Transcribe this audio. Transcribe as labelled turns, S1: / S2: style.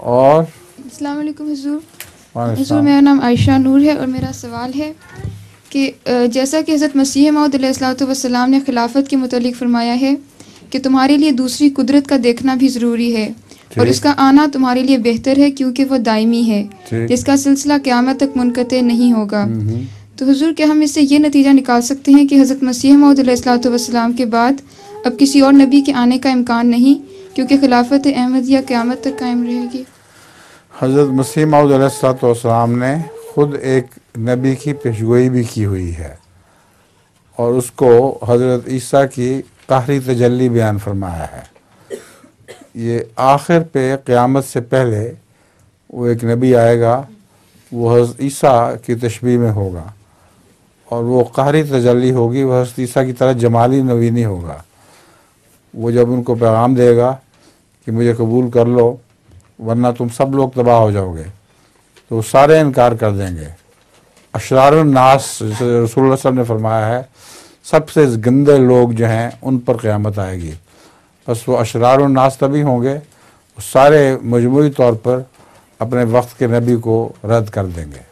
S1: اور
S2: السلام علیکم حضور میرا نام عائشہ نور ہے اور میرا سوال ہے کہ جیسا کہ حضرت مسیح موعود علیہ الصلوۃ والسلام نے خلافت کے متعلق فرمایا ہے کہ تمہارے لیے دوسری قدرت کا دیکھنا بھی ضروری ہے اور اس کا آنا تمہارے لیے بہتر ہے کیونکہ وہ دائمی ہے جس کا سلسلہ قیامت تک منقطع نہیں ہوگا. تو حضور کیا ہم اس سے یہ نتیجہ نکال سکتے ہیں کہ حضرت مسیح موعود علیہ الصلوۃ والسلام کے بعد اب کسی اور نبی کے آنے کا امکان نہیں کیونکہ خلافت احمدیہ قیامت تک قائم رہے گی؟
S1: حضرت مسیح موعود علیہ الصلوۃ والسلام نے خود ایک نبی کی پیشگوئی بھی کی ہوئی ہے اور اس کو حضرت عیسیٰ کی قہری تجلی بیان فرمایا ہے. یہ آخر پہ قیامت سے پہلے وہ ایک نبی آئے گا، وہ حضرت عیسیٰ کی تشبیہ میں ہوگا اور وہ قہری تجلی ہوگی، وہ حضرت عیسیٰ کی طرح جمالی نبی نہیں ہوگا. وہ جب ان کو پیغام دے گا کہ مجھے قبول کر لو ورنہ تم سب لوگ تباہ ہو جاؤ گے، تو وہ سارے انکار کر دیں گے. اشرار الناس جیسے رسول اللہ صلی اللہ علیہ وسلم نے فرمایا ہے سب سے گندے لوگ جو ہیں ان پر قیامت آئے گی. بس وہ اشرار الناس تبھی ہوں گے، وہ سارے مجموعی طور پر اپنے وقت کے نبی کو رد کر دیں گے.